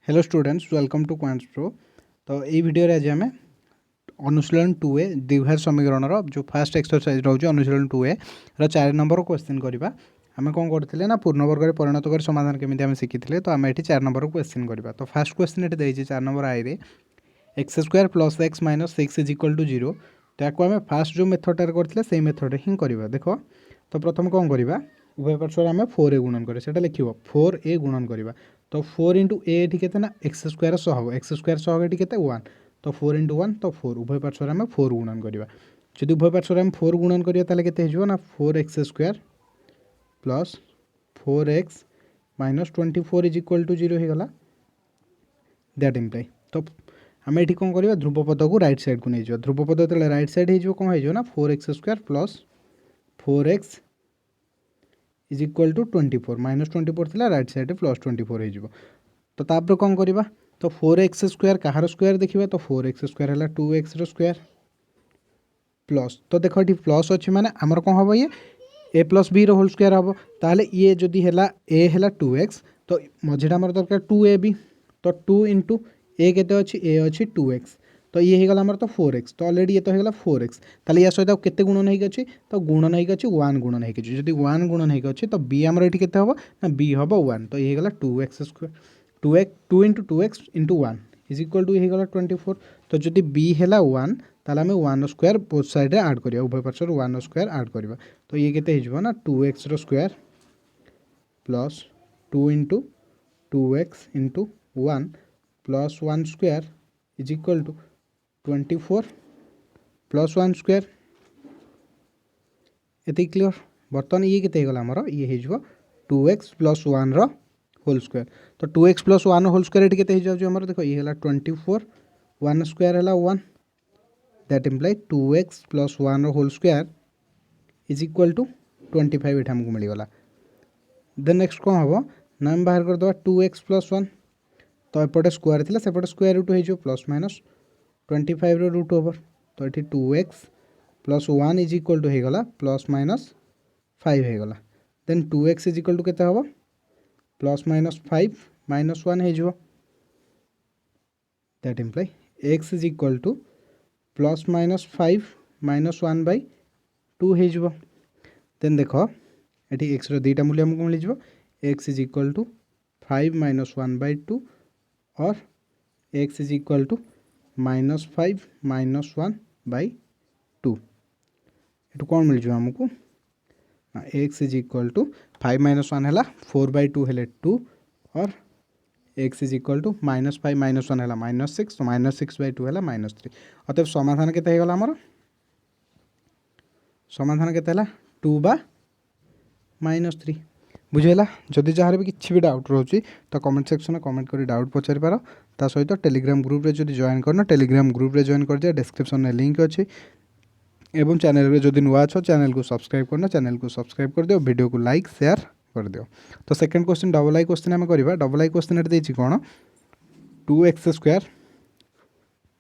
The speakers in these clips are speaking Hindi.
Hello students, welcome to quants pro. तो ये वीडियो आज आम अनुशीलन 2A द्विघात समीकरण जो फास्ट एक्सरसाइज रोचे अनुशीलन 2A रो 4 नंबर क्वेश्चन करवा। आम कौन करते ना पूर्णवर्ग में परिणत कर समाधान केमी आम शिखी तो आम ये 4 नंबर क्वेश्चन करवा। तो फास्ट क्वेश्चन ये देती 4 number I x square plus x minus 6 is equal to 0। तो या आम फास्ट जो मेथडटार करते से मेथड हिं करवा। देख तो प्रथम कौन करवा उभय पार्श्वर आम 4A गुणन करें लिख 4A गुणन करवा। तो 4 इंटू ए ये ना एक्स स्क्वायर सह एक्स स्क्वायर सह ये के 1 तो 4 इंटू 1 तो 4 उभय पार्श्वर आम 4 गुणन करवा। जब उभय पार्श्वर आम 4 गुणन करें ना 4x square plus 4x minus 24 is equal to 0 हो गला। दैट इम्प्लाई तो आम ये कौन करवा ध्रुवपद को राइट साइड को नहीं जावा। ध्रुवपद जो राइट साइड हो कौन हो ना 4x square plus 4x is equal to 24 minus 24 थी राइट साइड प्लस 24 हो। तो तापर कौन करवा तो 4x स्क्वायर कहार स्क्वायर देखा तो 4x स्क्वायर है 2x स्क्वायर प्लस तो देख ये प्लस अच्छी माने आमर कौन हम ये ए प्लस बी रोल स्क्वायर हम ताले ये जदि है ए है 2x तो मझीटा आमर दरकार 2ab तो 2 इंटू ए के अच्छी ए अच्छी 2x तो ये होगा आमर तो 4x तो अलरेडी ये तो होगा 4x ताले या सहित केते गुणन होगी अच्छी तो गुणन होगी अच्छी 1 गुणन होगी जब 1 गुणन होगी अच्छी तो बी आमर ये केते हम ना बी हम 1 तो ये होगा 2x square 2 into 2x into 1 is equal to ये 24 तो जब बी है 1 ताले आम 1 स्क्वायर बोथ साइड आड करिया उभय पार्श्वर 1 स्क्वायर आड करवा। तो ये केते हो ना 2x square plus 2 into 2x into 1 plus 1 square is equal to 24 plus 1 square ये क्लियर। बर्तमान ये केते गला हमर ये हो 2x प्लस 1 रो होल स्क्वायर तो 2x प्लस 1 होल स्क्वायर ये केते हो हमर देखो ये है 24 1 स्क्वायर है 1 दैट इम्प्लाई 2x प्लस 1 रो whole square is equal to 25 ये हमको मिलगला। देन नेक्स्ट कौन हम ना हम बाहर करदे 2x प्लस 1 तो एपटे स्क्वायर थी सेपटे स्क्वायर रूट हो प्लस माइनस 25 रो रूट ओवर तो ये 2x plus 1 is equal to होगा प्लस माइनस 5 होगा। Then 2x is equal to केते हम प्लस माइनस 5 माइनस 1 हो that imply x is equal to plus minus 5 minus 1 by 2 हो। देन देख ये एक्स रीटा मूल्य आमको मिल x is equal to 5 minus 1 by 2 और x is equal to minus 5 minus 1 by 2 ये कौन मिल आमको x is equal to 5 minus 1 है 4 बाय 2 है 2 और x is equal to minus 5 minus 1 है माइनस 6 तो माइनस 6 बाय 2 है माइनस 3 अतएव समाधान केते होगा आमर समाधान केते 2 बा माइनस 3 बुझेगा। जदि जहाँ भी किसी भी डाउट रोचे तो कमेंट सेक्शन में कमेंट कर डाउट पचारि पार ता सहित टेलीग्राम ग्रुप रे जदि जॉइन करना टेलीग्राम ग्रुप रे जॉइन कर दिया डिस्क्रिप्शन में लिंक अच्छी एवं चैनल रे जदि नुआ अच्छो चैनल को सब्सक्राइब करना चैनल को सब्सक्राइब कर दियो वीडियो को लाइक शेयर कर दियो। तो second question double I question आम करवा डबल आई क्वेश्चन ये कौन 2x square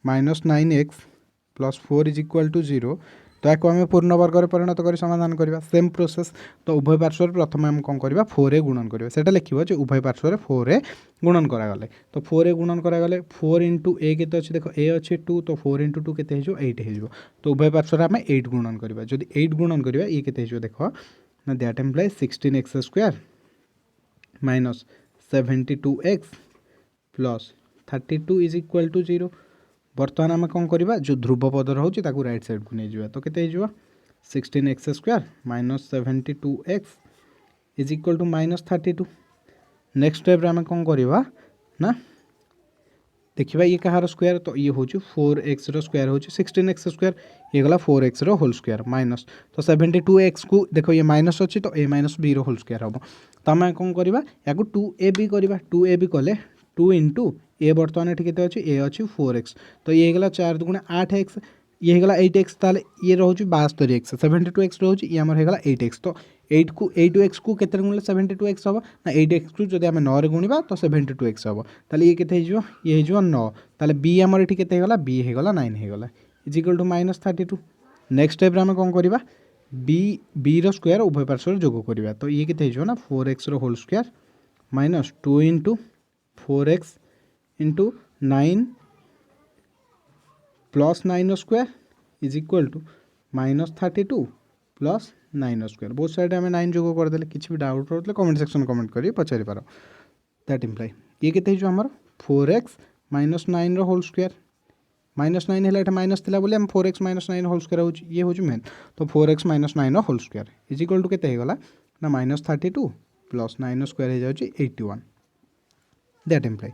minus 9x plus 4 is equal to 0 तो या आम पूर्ण वर्ग में परिणत कर समाधान करवा सेम प्रोसेस। तो उभय पार्श्वर प्रथम आम कौन करवा 4A गुणन करवा से लिखा उभय पार्श्वर 4A गुणन करागले तो 4A गुणन करागले 4 इंटू ए के अच्छे देख ए अच्छे 2 तो 4 इंटू 2 के 8 हो तो उभय पार्श्वर आम 8 गुणन करवा जब 8 गुणन करवा ये के देख ना that imply 16x square minus 72x plus 32 is equal to 0। बर्तमान आम कौन करवा जो ध्रुवपद रोचे राइट साइड को नहीं जावा तो केते 16x square minus 72x is equal to minus 32। Next step आम कौन करवा ना देखिए ये कहार स्क्वायर तो ये हूँ 4x स्क्वायर हूँ 16x स्क्वायर ये गला 4x होल स्क्वायर माइनस तो 72x को देखो ये माइनस अच्छी तो a minus b whole square हम तो आम कौन करवा या 2ab करवा 2ab कले 2 इंटू ए बर्तमान ये अच्छी ए अच्छी 4x तो ये गला 4 दुगुणे 8x ये गला 8x ताले ये रोचे 72x 72x रोचे ये आमर होगा 8x तो 8x को केते गुणिले 72x हम ना 8x को जब आम 9 गुणा तो 72x हम ताले ये केते ये 9 ताले b आमर ये केते होगा b होगा 9 होगा is equal to minus 32। Next step आम कौन करवा b रो स्क्वायर उभय पार्श्वर जोग करवा तो ये केते ना 4x whole square minus 2 into 4x into 9 plus 9 square is equal to -32 plus 9 square बहुत साइड आम 9 जोग करदे किसी भी डाउट रोते कमेंट सेक्शन कमेंट कर पचारि पार दैट इम्प्लाई ये के आमर 4x - 9 होल स्क्वायर -9 है माइनस थी बोली 4x - 9 होल स्क्वायर हो ये हूँ मेन तो 4x - 9 whole square is equal to के गला ना -32 प्लस 9 स्क्वायर हो जाए 81 दैट इम्प्लाई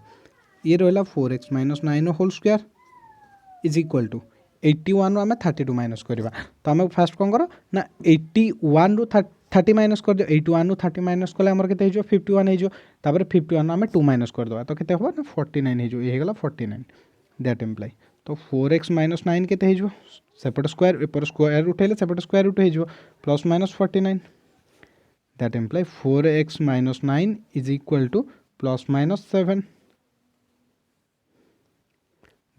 ये रहा 4x - 9 whole square is equal to 81 आम 32 माइनस करवा तो आम फास्ट कौन कर ना 81 रु 30 माइनस कर दियो 81 रु 30 माइनस कले आमर केते हो 51 हो 51 आम 2 माइनस करदे तो केते हो ना 49 हो ये गला 49 दैट इम्प्लाई तो 4x - 9 केते हो सेपट स्क्वायर एपर स्क्वायर उठेले सेपट स्क्वायर रूट हो plus minus 49 that imply 4x - 9 is equal to plus minus 7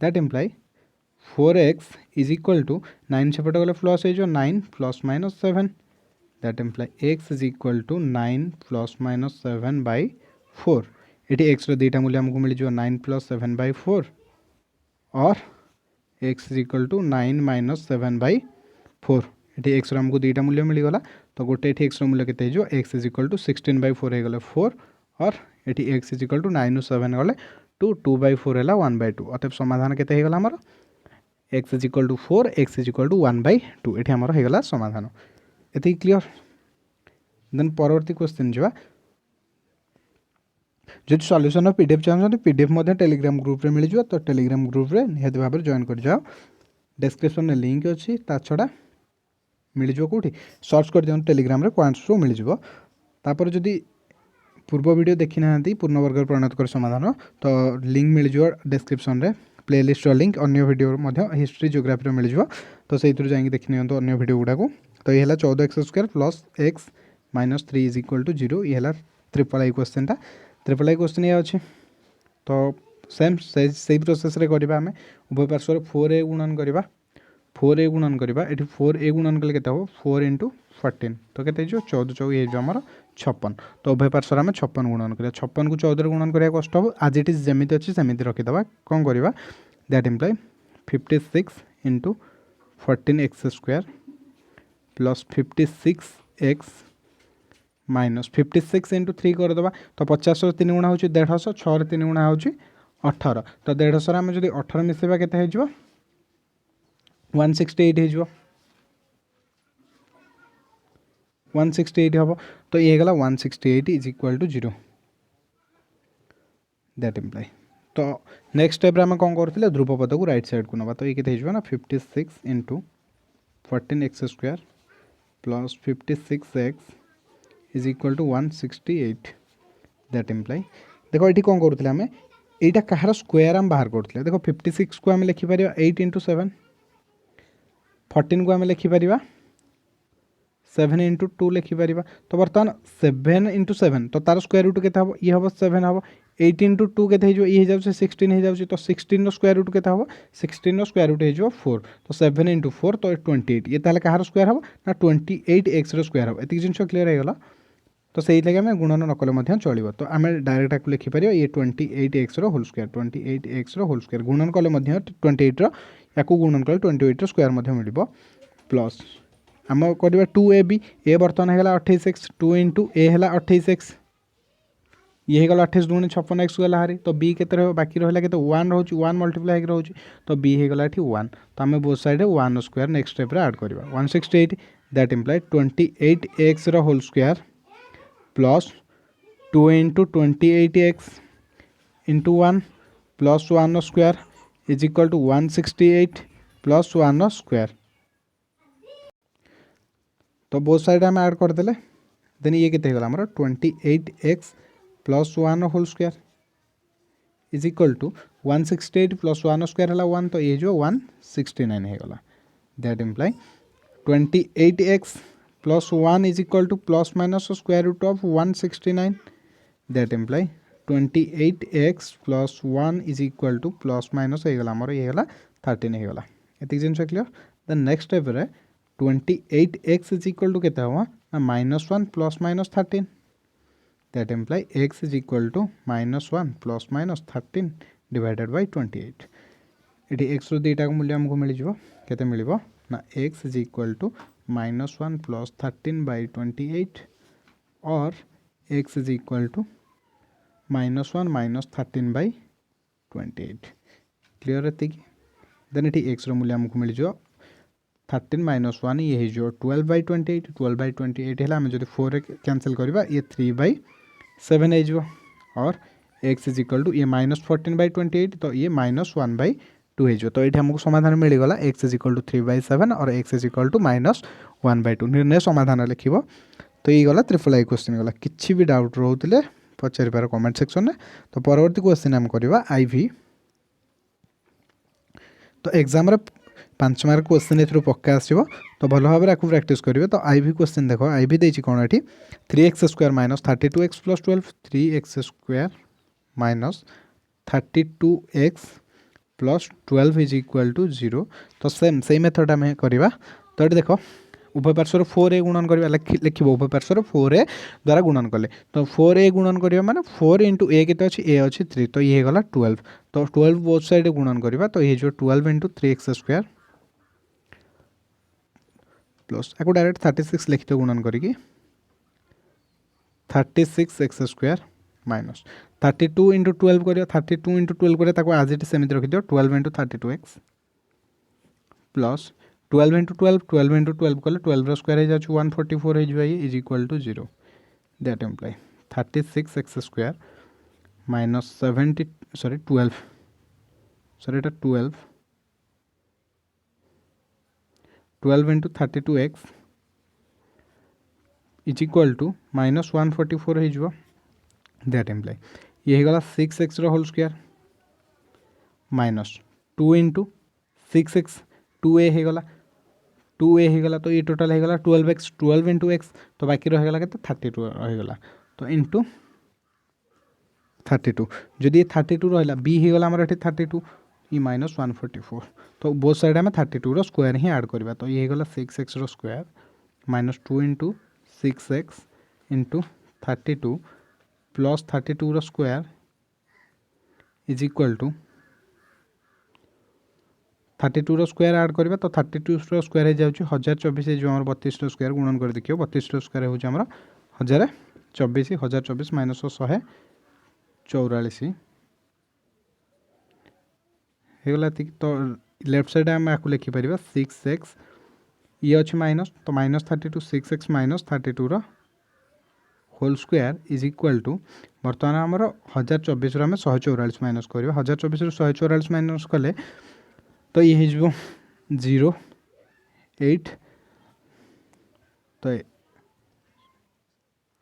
that imply 4x is equal to 9 सेपटे गले प्लस हो 9 plus minus 7 that imply x is equal to 9 plus minus 7 by 4 ये x दुईटा मूल्य आमको मिल 9 प्लस 7 बाई 4 और x is equal to 9 minus 7 by 4 ये x आमको दुईटा मूल्य मिलगला तो गोटे ये x मूल्य के x is equal to 16 by 4 हो गले 4 और ये x is equal to 9 7 गले 2 बाई 4 है 1 बाई 2 अतएव समाधान के आमर x is equal to 4 x is equal to 1/2 ये आमर होगा समाधान ये क्लीयर देन परवर्ती क्वेश्चन जा जो सॉल्यूशन ऑफ पीडीएफ चाहते पीडीएफ टेलीग्राम ग्रुप रे मिल जाए तो टेलीग्राम ग्रुप रे निहत भाव जॉइन कर जाओ डिस्क्रिप्शन में लिंक अच्छी ता छड़ा मिल जाओ कौटी सर्च कर दिखाँ टेलीग्राम रे क्वांट्स रो मिल जाओ तापर जदि पूर्व वीडियो देखी ना पूर्णवर्ग परिणत कर समाधान तो लिंक मिल जाओ डिस्क्रिप्शन रे प्लेलिस्ट लिंक अन्य वीडियो हिस्ट्री जियोग्राफी मिल जाए तो से जाकि देखी नि अन्य वीडियो गुड़ाक तो ये 14x² plus x - 3 is equal to 0 ये ट्रिपल आई क्वेश्चन टा ट्रिपल आई क्वेश्चन ये अच्छे तो सेम से प्रोसेस रे करबा हमें उभय पार्श्व 4a गुणन करबा 4a गुणन करबा एठी 4a गुणन कले केते हो 4 × 14 तो केते जो 14 चौ ये जो हमर 56 तो उभय पार्श्व आम 56 गुणन करिया 56 को 14 गुणन करिया कष्ट हो आज इट इज जेमिति अच्छी सेमिति रखिदेवा कौन करवा that imply 56 × 14x² plus 56x minus 56 × 3 करदेवा तो 50 3 गुणा हो 150 6 3 गुणा हो 18 तो 150 आम जो 18 मिसेबा के 168 हो 168 हम तो ये गला 168 is equal to 0 that imply तो नेक्स्ट स्टेप आम कौन करते ध्रुवपद को राइट साइड को नवा तो ये ना 56 × 14x² plus 56x is equal to 168 that imply देखो ये कौन करूँ आम यहाँ कहार स्क्वायर आम बाहर करूँ देखो 56 को आम लिखिपर 8 × 7 14 को आम लिखिपर 7 × 2 लिखिपर तो बर्तमान 7 × 7 तो तार स्क्वायर रूट के ये हम 7 हम 8 × 2 के ये हो 16 हो जाए तो 16 स्क्वायर रूट के 16 स्क्वायर रूट हो 4 तो 7 × 4 तो 28 ये ताले कहार स्क्वायर हम ना 28x स्क्वायर हम ये जिन क्लीयर होगा तो से लगे आम गुणन नकले चलो तो आम डायरेक्ट आपको लिखिपर ये 28x whole square 28x whole square गुणन कले 28 या गुणन कले 28 स्क्वायर मिल प्लस आम करवा 2ab ए बर्तमान है 28x 2 × a है 28x ये गला 28 × 56x गला हारी तो b के बाकी रहा के 1 रोचे 1 मल्टीप्लाई रोचे तो b हो गला 1 तो आम both side 1 square next step add करवा 168 that imply 28x whole square plus 2 × 28x into 1 plus 1 square is equal to 168 plus 1 square तो बोथ साइड आम ऐड करदे देन ये केते गला 28x plus 1 whole square is equal to 168 plus 1 square है 1 तो ये जो 169 हो गला that imply 28x plus 1 is equal to plus minus square root of 169 that imply 28x plus 1 is equal to plus minus हो गला ये गला 13 हो गला ये जिन क्लीयर देन नेक्स्ट स्टेप रे 28x इज इक्वल टू के -1 plus minus 13 that imply x is equal to -1 plus minus 13 divided by 28 ये एक्स दुईटा मूल्य आमको मिल के मिल ना x is equal to -1 plus 13/28 और x is equal to -1 minus 13/28 clear ये देन ये एक्स मूल्य आमको मिल 13 - 1 ये हो 12/28 12/28 है आम जो 4 कैंसिल करवा ये 3/7 हो और एक्स इज इक्वल टू ये -14/28 तो ये -1/2 हो तो ये आमको समाधान मिलगला एक्स इज इक्वल टू 3/7 और एक्स इज इक्वल टू -1/2 निर्णय समाधान लिख तो ये गला ट्रिपल आई क्वेश्चन गला किसी भी डाउट रोते पचारि पार कमेंट सेक्शन में तो परवर्ती क्वेश्चन आम करवा आईवी तो एग्जाम 5 मार्क क्वेश्चन ए पक्का आसो तो भल भाव में प्रैक्टिस करेंगे तो आईवी क्वेश्चन देख आईवी देती कौन ये 3x² - 32x + 12 3x² - 32x + 12 is equal to 0 तो सेम से मेथड आम करवा तो ये देख उभय पार्श्वर 4a गुणन करवा लिख उभय पार्श्वर 4a द्वारा गुणन कले तो 4a गुणन करवा माने 4 × a के अच्छी a अच्छी 3 तो ये गला 12 तो 12 बोथ साइड गुणन करवा तो ये जो 12 × 3x² प्लस आपको डायरेक्ट 36 लिखते गुणन करी 36x² माइनस 32 × 12 कर 32 × 12 कर आज ये सेमती रखिद 12 × 32x प्लस 12 × 12 12 × 12 कले 12 स्क्वायर हो जाए 144 हो is equal to 0 that imply 36x² minus 70 sorry 12 sorry এটা 12 × 32x इज इक्वल टू -144 हो दैट इम्प्लाई ये गला 6x whole square minus 2 × 6x 2a हो गला 2a हो गला तो ये टोटल हो गला 12x 12 × x तो बाकी रहीगला के 32 रहीगला तो इंटू 32 जदि ये 32 रहा बी हो गला ये 32 ये -144 तो बोथ साइड आम 32 स्क्वायर ही ऐड करवा तो ये गला 6x square -2 × 6x into 32 plus 32 square is equal to 32 square add करवा तो 32 स्क्वायर हो जाए 1024 जो आम 32 स्क्वायर गुणन कर देखिए 32 स्क्वायर हो 1024 1024 माइनस 144 होगला तो लेफ्ट साइड आम आपको लिखिपर 6x ये अच्छे माइनस तो -32 6x - 32 whole square is equal to बर्तमान आमर 1024 आम 144 माइनस करवा 1024 144 माइनस कले तो ये हो 0 8 तो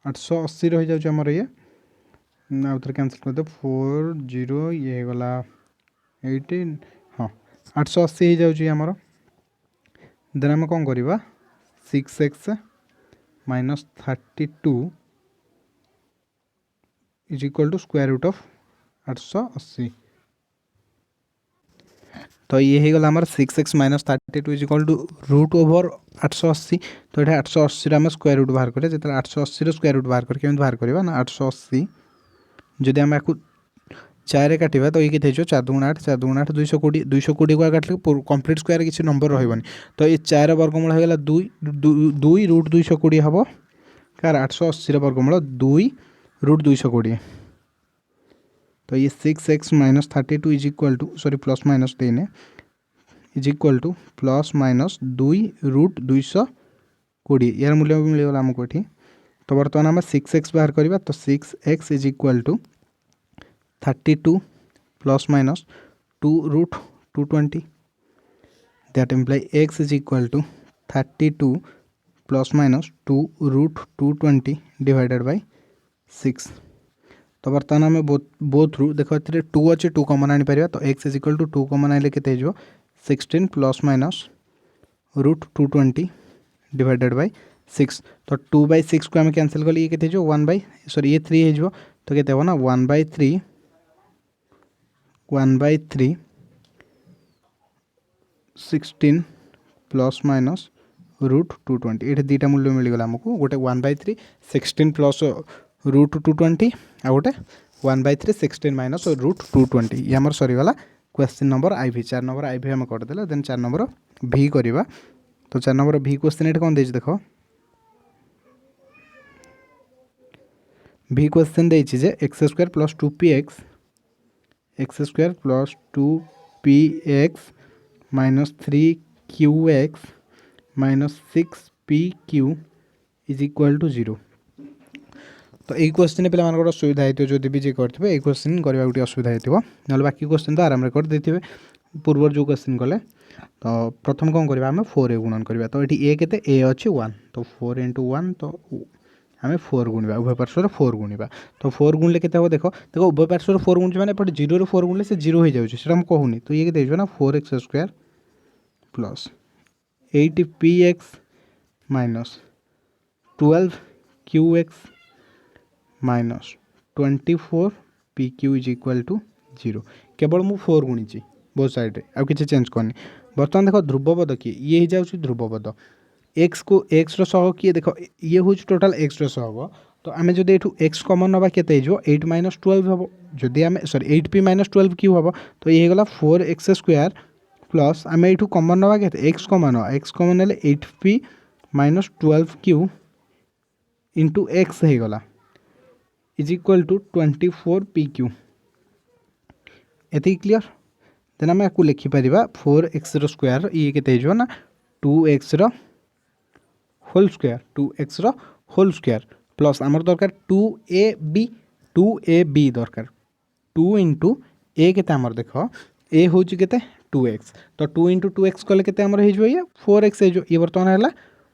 880 रही जाऊँ आमर ये आउ थे कैंसिल करदे 4 0 ये गला 18 हाँ 880 हो जाऊँ आमर देन आम कौन करवा 6x - 32 is equal to square root of 880 तो ये हो गला 6x - 32 is equal to root over 880 तो ये 880 आम स्क्वायर रूट बाहर करें जो 880 स्क्वायर रूट बाहर करके बाहर करवा ना 880 जदि आम आपको 4 काटा तो ये कितने 4 × 8 4 × 8 220 220 को काटले कम्प्लीट स्क्वायर किसी नंबर रही तो ये 4 वर्गमूल होगा 2 रूट 220 हम कार 880 वर्गमूल 2 रूट 220 तो ये 6x - 32 is equal to sorry plus minus देने is equal to plus minus 2 root 220 यार मूल्य भी मिलगला आमको ये तो बर्तमान आम 6x बाहर करवा तो 6x is equal to 32 plus minus 2 root 220 that imply x is equal to 32 plus minus 2 root 220 divided by 6 तो बर्तमान आम बोथ रू देख 2 अच्छे 2 कमन आनी पार तो x is equal to 2 common आने के 16 plus minus root 220 divided by 6 तो 2/6 को आम कैंसिल कले ये 1 सॉरी ये 3 हो तो के 1/3 1/3 16 प्लस माइनस रूट 220 ये दुईटा मूल्य मिलगला आमको गोटे 1/3 16 प्लस रूट 220 आ गोटे 1/3 16 माइनस √220 ये आमर सरीगला question number IV 4 number IV आम करदे देन 4 नंबर V करवा तो 4 नंबर V क्वेश्चन ये कौन देख V क्वेश्चन जे x² plus 2px x² plus 2px minus 3qx minus 6pq is equal to 0 तो यही क्वेश्चन पे असुविधा होती जो भी जी करेंगे ये क्वेश्चन करने गोटे असुविधा होती ना बाकी क्वेश्चन तो आराम कर देते पूर्व जो क्वेश्चन कले तो प्रथम कौन करवा आम 4 गुणन करवा तो ये के ए अच्छी 1 तो 4 × 1 तो आम 4 गुणवा उभय पार्श्वर 4 गुणवा तो 4 गुणले के देख देखो उभय पार्श्वर 4 गुणुचे मैंने एपटे 0 4 गुणले से 0 हो जाए मुझे कहूनी तो ये के ना 4x² plus 8px minus 12qx minus 24pq is equal to 0 केवल मु 4 गुणी बोथ साइड आउ किसी चेंज करनी बर्तमान देख ध्रुवपद किए ये हो जाए ध्रुवपद एक्स को एक्स रसह किए देख ये हूँ टोटाल एक्स रसहग तो आम जब ये एक्स कमन नवा के 8 माइनस 12 हम जदि आम सॉरी 8p माइनस 12q हम तो ये होगा 4x² प्लस आम यू कमन नवा के एक्स कमन ना 8p minus 12q into x हो गला इज इक्वल टू 24pq ये क्लियर देन आम या लिखिपर 4x² ये के ना 2x whole square 2x whole square plus आमर दरकार 2ab दरकार 2 × a के आमर देख ए हूँ के 2x तो 2 × 2x कले के आमर हो 4x हो ये बर्तमान है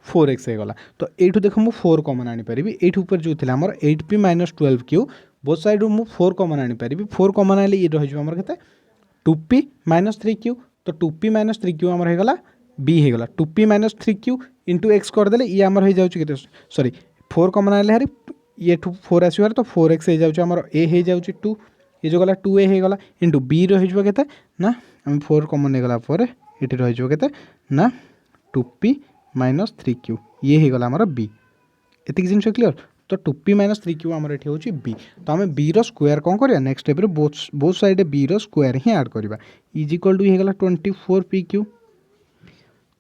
4x हो गला तो यू देख मुझे 4 कमन आनीपारि यूपर जो थी आमर 8p minus 12q both side मुझे 4 कमन आनीपारि 4 कमन आने ये रही आमर के 2p माइनस 3q तो 2p माइनस 3q आमर हो गला b हो गला 2p minus 3q into x करदे ये आमर हो जाए सॉरी 4 कमन आने हारी ये 4 आसबार तो 4x हो जाए आमर ए हो जाए 2 ये जो गला 2a हो गला इंटू b रही के ना आम 4 कमन हो गला ये रही के ना 2p माइनस 3q ये हो गला आमर b एतिक जिन क्लियर तो 2p माइनस 3q आमर ये हूँ b तो आम b स्क्वायर कौन करवा next step both side b square ही ऐड करवा इज इक्वल टू ये गला 24pq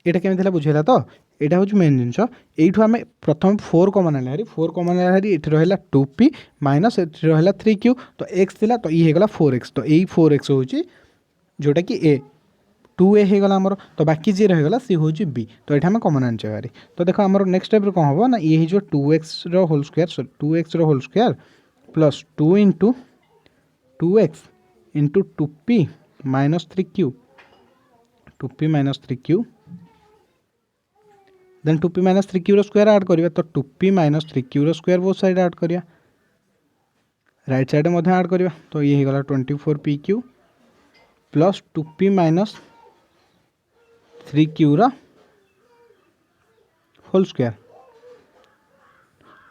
यहाँ केमी बुझेगा तो यहाँ हूँ मेन जिन यू आम प्रथम 4 कमन आने हारी 4 कमन आने हारी ये रहा 2p माइनस ये रहा 3q तो x थी तो ये होगा 4x तो यही 4x हूँ जोटा कि a 2a हो गला आमर तो बाकी जी रहीगला सी हूँ b तो ये आम कमन आने हारी तो देखो आमर नेक्स्ट स्टेप कौन हम ना ये हो 2x whole square sorry 2x whole square plus 2 × 2x into 2p minus 3q 2p minus 3q then 2p minus 3q square add करिया तो 2p minus 3q square both side add करिया राइट साइड में ऐड करिया तो ये हो गला 24pq plus 2p minus 3q whole square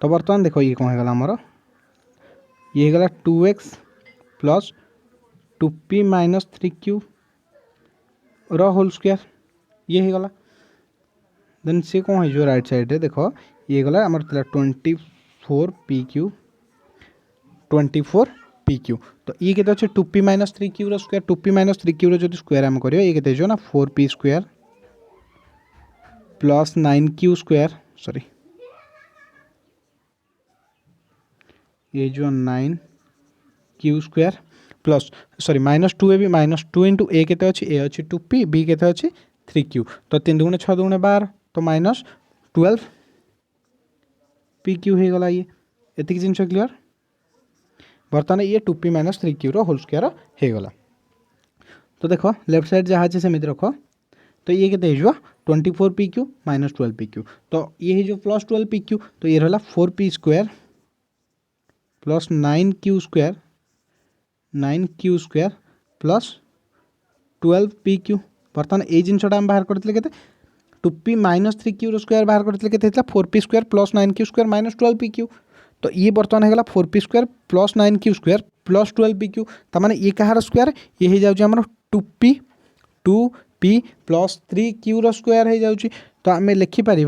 तो बर्तमान देखो ये कौन होगा आमर ये होगा 2x plus 2p minus 3q whole square ये हो गला देन सी कौन हो राइट साइड रे देखो ये गला आमर 24pq 24pq तो ये के 2p minus 3q square 2p minus 3q जो स्क्वायर आम करियो ये के ना 4p square plus 9q square sorry ये जो 9q square plus sorry minus 2ab minus 2 × a के अच्छी a अच्छी 2p b के अच्छी 3q तो 3 × 6 = 12 तो माइनस 12pq हो गला ये एतिक जिन क्लियर बर्तमान ये 2p minus 3q whole square हो गला तो देखो लेफ्ट साइड जहाँ अच्छे सेमती रख तो ये के 24pq माइनस 12pq तो ये जो प्लस 12pq तो ये रहा 4p square plus 9q square plus 12pq बर्तमान ये जिनटा आम बाहर करते के 2p माइनस 3q स्क्वायर बाहर करते के 4p square plus 9q square minus 12pq तो ये बर्तमान होगा 4p square plus 9q square plus 12pq तार ये कहार स्क्वायर ये हो जाए 2p प्लस 3q स्क्वायर हो जाए तो आम लिखिपर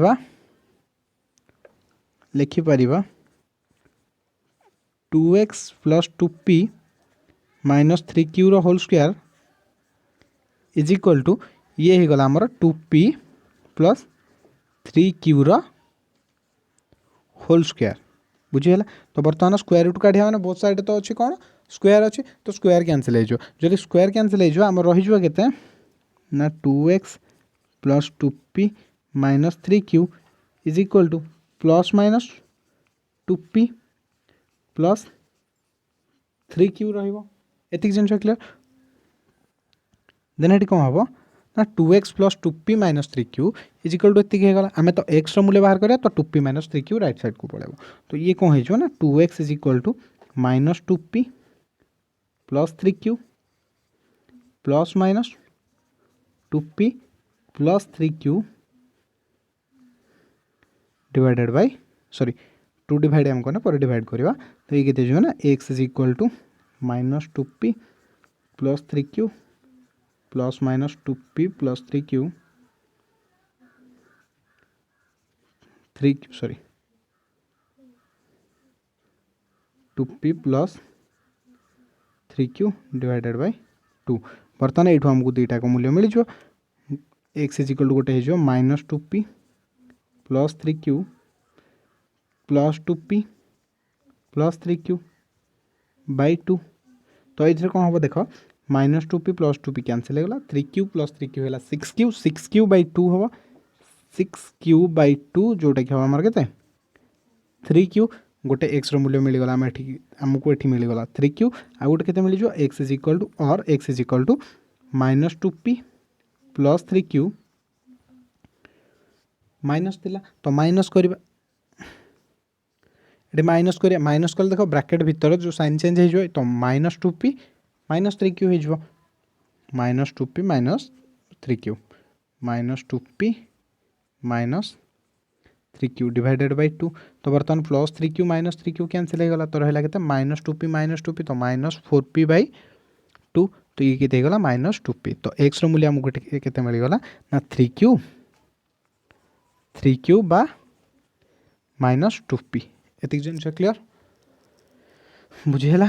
2x plus 2p minus 3q whole square is equal to ये ही गला हमर 2p plus 3q whole square बुझीगला। तो बर्तमान स्क्वायर रूट काढ़िया मैंने बोथ साइड तो अच्छी कौन स्क्वायर अच्छी तो स्क्वायर कैंसिल हो स्क्वायर कैंसिल हो रही केते ना 2x plus 2p minus 3q is equal to plus minus 2p plus 3q रही जिन क्लियर। देन ये कौन हम ना 2x plus 2p minus 3q is equal to एतिक होगा आम तो x मूल्य बाहर करें तो 2p minus 3q right side को पड़ेगा। तो ये कौन हो ना 2x is equal to minus 2p plus 3q plus minus 2p plus 3q divided by sorry 2 divide हम कौन पर डिवाइड करवा। तो ये कितने ना x is equal to minus 2p plus 3q plus minus 2p plus 3q 3q sorry 2p plus 3q divided by 2। बर्तमान ये आमको दुईटा मूल्य मिल जाए एक्स इज इक्वल टू गोटे हो minus 2p plus 3q plus 2p plus 3q by 2। तो ये कौन हम देख minus 2p plus 2p cancel होगा 3q प्लस 3q है 6q 6q बाय 2 हम 6q बाय 2 जोटा कि हम आमर के 3q गोटे एक्स मूल्य मिलगला आमको ये मिलगला 3q आ गोटे के मिल एक्स इज इक्वल टू और x is equal to minus 2p plus 3q minus थिला तो माइनस करवा ये माइनस करिया माइनस कले देख ब्रैकेट भीतर जो साइन चेंज हो तो माइनस 2p माइनस 3q हो minus 2p minus 3q minus 2p minus 3q divided by 2। तो बर्तमान plus 3q minus 3q cancel हो गला तो रहा के माइनस 2p तो माइनस 4p बाय 2। तो ये कितने होगा माइनस 2p। तो एक्स मूल्य आमको के मिलगला ना 3q बा माइनस 2p एतिक जिन क्लियर बुझीगला।